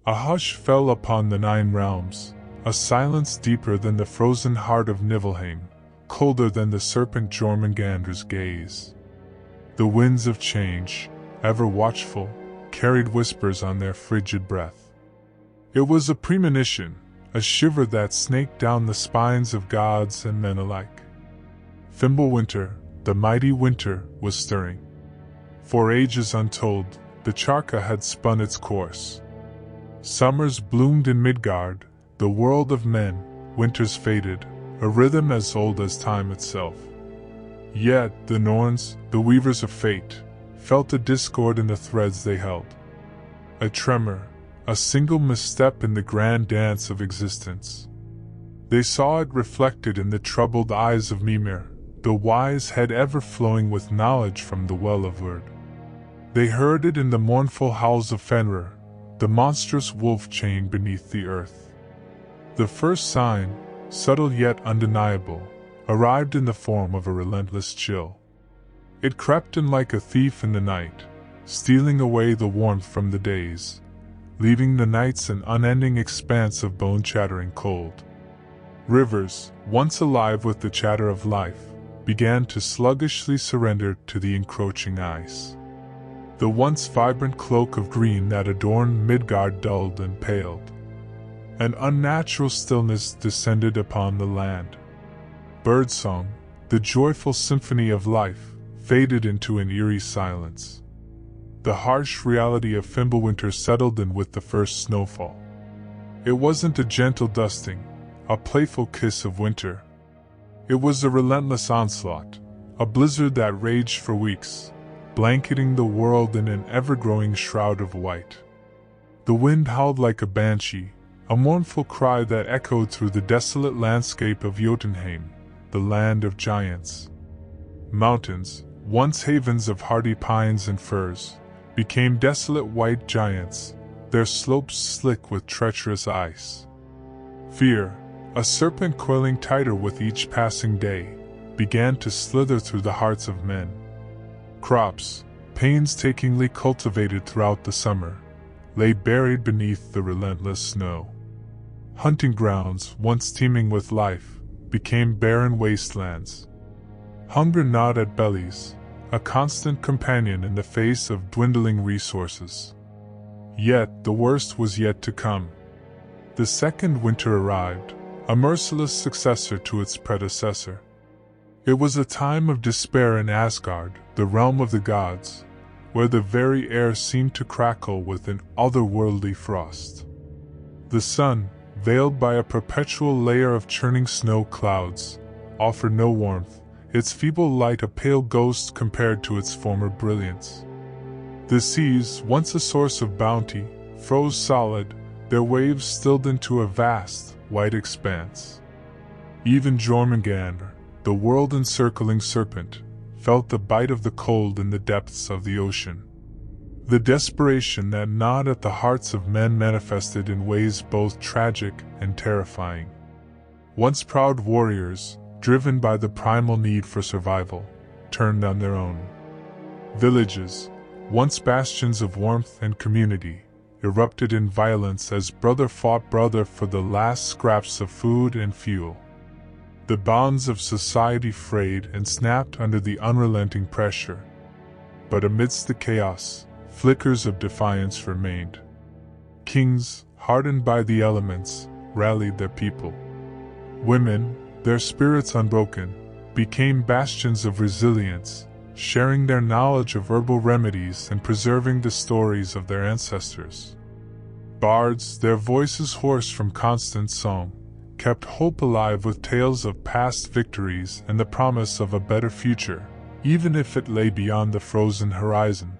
A hush fell upon the 9 realms, a silence deeper than the frozen heart of Niflheim, colder than the serpent Jormungandr's gaze. The winds of change, ever watchful, carried whispers on their frigid breath. It was a premonition, a shiver that snaked down the spines of gods and men alike. Fimbulwinter, the mighty winter, was stirring. For ages untold, the Charka had spun its course. Summers bloomed in Midgard, the world of men, winters faded, a rhythm as old as time itself. Yet the Norns, the weavers of fate, felt a discord in the threads they held. A tremor, a single misstep in the grand dance of existence. They saw it reflected in the troubled eyes of Mimir, the wise head ever flowing with knowledge from the well of Urd. They heard it in the mournful howls of Fenrir, the monstrous wolf chained beneath the earth. The first sign, subtle yet undeniable, arrived in the form of a relentless chill. It crept in like a thief in the night, stealing away the warmth from the days, leaving the nights an unending expanse of bone-chattering cold. Rivers, once alive with the chatter of life, began to sluggishly surrender to the encroaching ice. The once vibrant cloak of green that adorned Midgard dulled and paled. An unnatural stillness descended upon the land. Birdsong, the joyful symphony of life, faded into an eerie silence. The harsh reality of Fimbulwinter settled in with the first snowfall. It wasn't a gentle dusting, a playful kiss of winter. It was a relentless onslaught, a blizzard that raged for weeks, blanketing the world in an ever-growing shroud of white. The wind howled like a banshee, a mournful cry that echoed through the desolate landscape of Jotunheim, the land of giants. Mountains, once havens of hardy pines and firs, became desolate white giants, their slopes slick with treacherous ice. Fear, a serpent coiling tighter with each passing day, began to slither through the hearts of men. Crops, painstakingly cultivated throughout the summer, lay buried beneath the relentless snow. Hunting grounds, once teeming with life, became barren wastelands. Hunger gnawed at bellies, a constant companion in the face of dwindling resources. Yet the worst was yet to come. The second winter arrived, a merciless successor to its predecessor. It was a time of despair in Asgard, the realm of the gods, where the very air seemed to crackle with an otherworldly frost. The sun, veiled by a perpetual layer of churning snow clouds, offered no warmth, its feeble light a pale ghost compared to its former brilliance. The seas, once a source of bounty, froze solid, their waves stilled into a vast, white expanse. Even Jormungandr, the world-encircling serpent, felt the bite of the cold in the depths of the ocean. The desperation that gnawed at the hearts of men manifested in ways both tragic and terrifying. Once proud warriors, driven by the primal need for survival, turned on their own. Villages, once bastions of warmth and community, erupted in violence as brother fought brother for the last scraps of food and fuel. The bonds of society frayed and snapped under the unrelenting pressure. But amidst the chaos, flickers of defiance remained. Kings, hardened by the elements, rallied their people. Women, their spirits unbroken, became bastions of resilience, sharing their knowledge of herbal remedies and preserving the stories of their ancestors. Bards, their voices hoarse from constant song, kept hope alive with tales of past victories and the promise of a better future, even if it lay beyond the frozen horizon.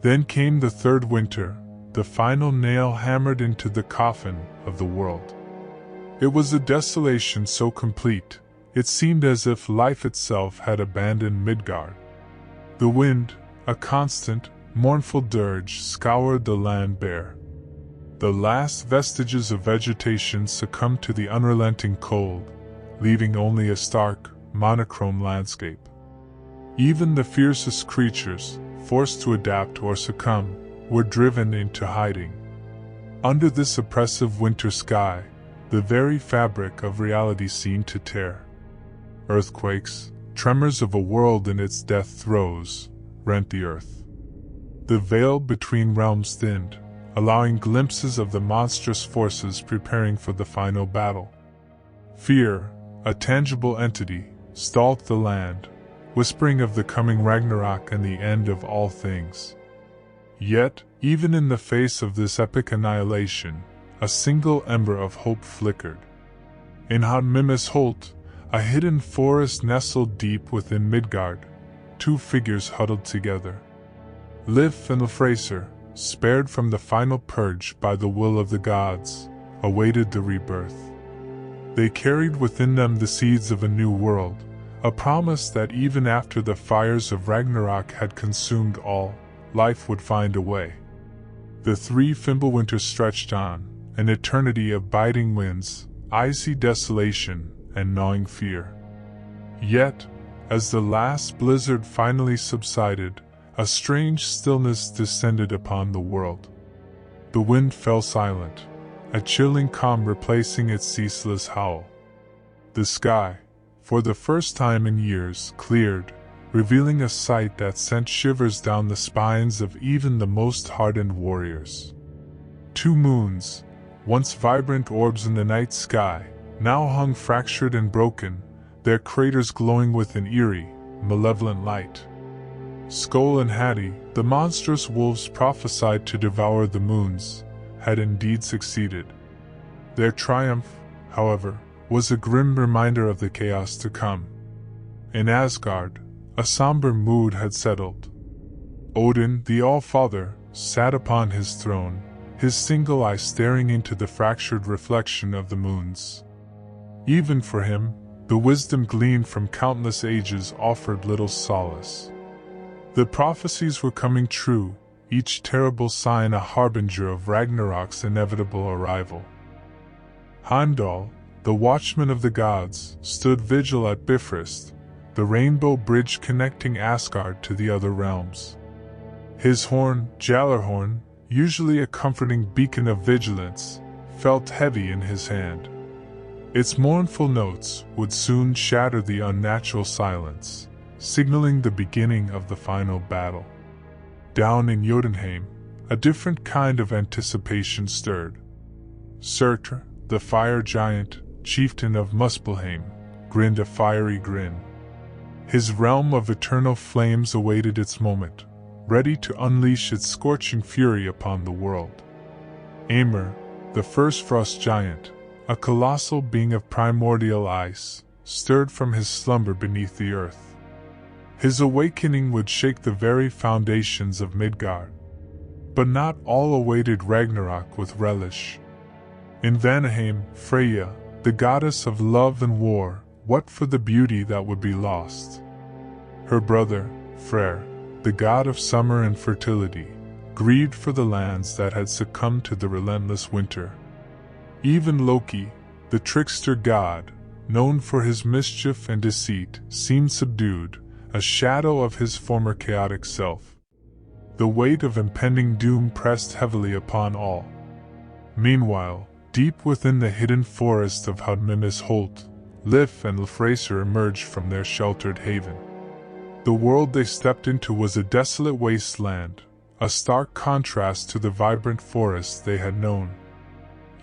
Then came the third winter, the final nail hammered into the coffin of the world. It was a desolation so complete, it seemed as if life itself had abandoned Midgard. The wind, a constant, mournful dirge, scoured the land bare. The last vestiges of vegetation succumbed to the unrelenting cold, leaving only a stark, monochrome landscape. Even the fiercest creatures, forced to adapt or succumb, were driven into hiding. Under this oppressive winter sky, the very fabric of reality seemed to tear. Earthquakes, tremors of a world in its death throes, rent the earth. The veil between realms thinned, allowing glimpses of the monstrous forces preparing for the final battle. Fear, a tangible entity, stalked the land, whispering of the coming Ragnarok and the end of all things. Yet, even in the face of this epic annihilation, a single ember of hope flickered. In Holt, a hidden forest nestled deep within Midgard, two figures huddled together. Líf and Lífþrasir, spared from the final purge by the will of the gods, awaited the rebirth. They carried within them the seeds of a new world, a promise that even after the fires of Ragnarok had consumed all, life would find a way. The three Fimbulwinter stretched on, an eternity of biting winds, icy desolation, and gnawing fear. Yet, as the last blizzard finally subsided, a strange stillness descended upon the world. The wind fell silent, a chilling calm replacing its ceaseless howl. The sky, for the first time in years, cleared, revealing a sight that sent shivers down the spines of even the most hardened warriors. Two moons, once vibrant orbs in the night sky, now hung fractured and broken, their craters glowing with an eerie, malevolent light. Skull and Hattie, the monstrous wolves prophesied to devour the moons, had indeed succeeded. Their triumph, however, was a grim reminder of the chaos to come. In Asgard, a somber mood had settled. Odin, the All-Father, sat upon his throne, his single eye staring into the fractured reflection of the moons. Even for him, the wisdom gleaned from countless ages offered little solace. The prophecies were coming true, each terrible sign a harbinger of Ragnarok's inevitable arrival. Heimdall, the watchman of the gods, stood vigil at Bifrost, the rainbow bridge connecting Asgard to the other realms. His horn, Gjallarhorn, usually a comforting beacon of vigilance, felt heavy in his hand. Its mournful notes would soon shatter the unnatural silence, signaling the beginning of the final battle. Down in Jotunheim, a different kind of anticipation stirred. Surtr, the fire giant, chieftain of Muspelheim, grinned a fiery grin. His realm of eternal flames awaited its moment, ready to unleash its scorching fury upon the world. Ymir, the first frost giant, a colossal being of primordial ice, stirred from his slumber beneath the earth. His awakening would shake the very foundations of Midgard. But not all awaited Ragnarok with relish. In Vanaheim, Freyja, the goddess of love and war, wept for the beauty that would be lost. Her brother, Freyr, the god of summer and fertility, grieved for the lands that had succumbed to the relentless winter. Even Loki, the trickster god, known for his mischief and deceit, seemed subdued, a shadow of his former chaotic self. The weight of impending doom pressed heavily upon all. Meanwhile, deep within the hidden forest of Holt, Líf and Lífþrasir emerged from their sheltered haven. The world they stepped into was a desolate wasteland, a stark contrast to the vibrant forest they had known.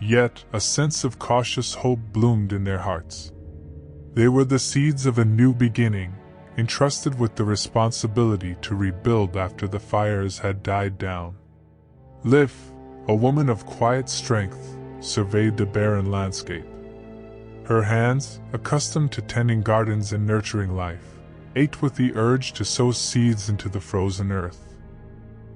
Yet, a sense of cautious hope bloomed in their hearts. They were the seeds of a new beginning, entrusted with the responsibility to rebuild after the fires had died down. Líf, a woman of quiet strength, surveyed the barren landscape. Her hands, accustomed to tending gardens and nurturing life, ached with the urge to sow seeds into the frozen earth.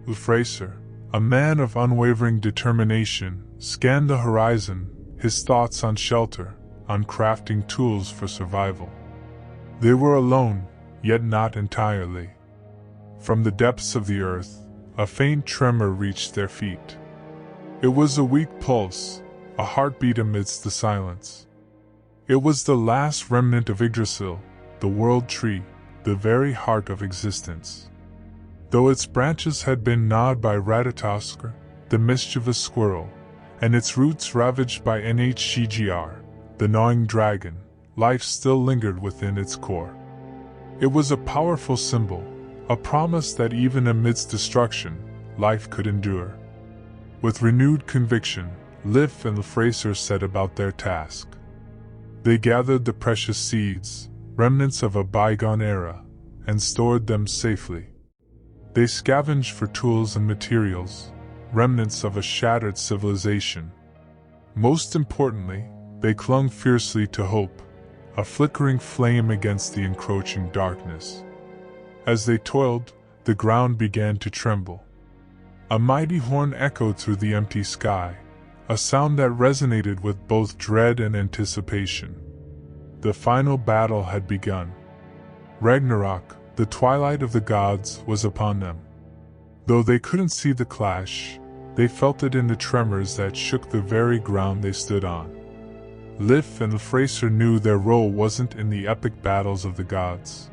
Lífþrasir, a man of unwavering determination, scanned the horizon, his thoughts on shelter, on crafting tools for survival. They were alone, yet not entirely. From the depths of the earth, a faint tremor reached their feet. It was a weak pulse, a heartbeat amidst the silence. It was the last remnant of Yggdrasil, the world tree, the very heart of existence. Though its branches had been gnawed by Ratatoskr, the mischievous squirrel, and its roots ravaged by NHCGR, the gnawing dragon, life still lingered within its core. It was a powerful symbol, a promise that even amidst destruction, life could endure. With renewed conviction, Líf and Lífþrasir set about their task. They gathered the precious seeds, remnants of a bygone era, and stored them safely. They scavenged for tools and materials, remnants of a shattered civilization. Most importantly, they clung fiercely to hope, a flickering flame against the encroaching darkness. As they toiled, the ground began to tremble. A mighty horn echoed through the empty sky, a sound that resonated with both dread and anticipation. The final battle had begun. Ragnarok, the twilight of the gods, was upon them. Though they couldn't see the clash, they felt it in the tremors that shook the very ground they stood on. Líf and Lífþrasir knew their role wasn't in the epic battles of the gods.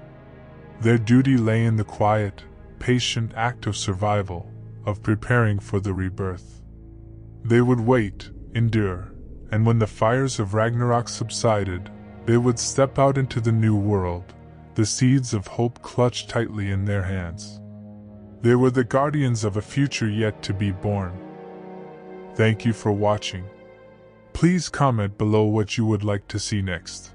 Their duty lay in the quiet, patient act of survival, of preparing for the rebirth. They would wait, endure, and when the fires of Ragnarok subsided, they would step out into the new world, the seeds of hope clutched tightly in their hands. They were the guardians of a future yet to be born. Thank you for watching. Please comment below what you would like to see next.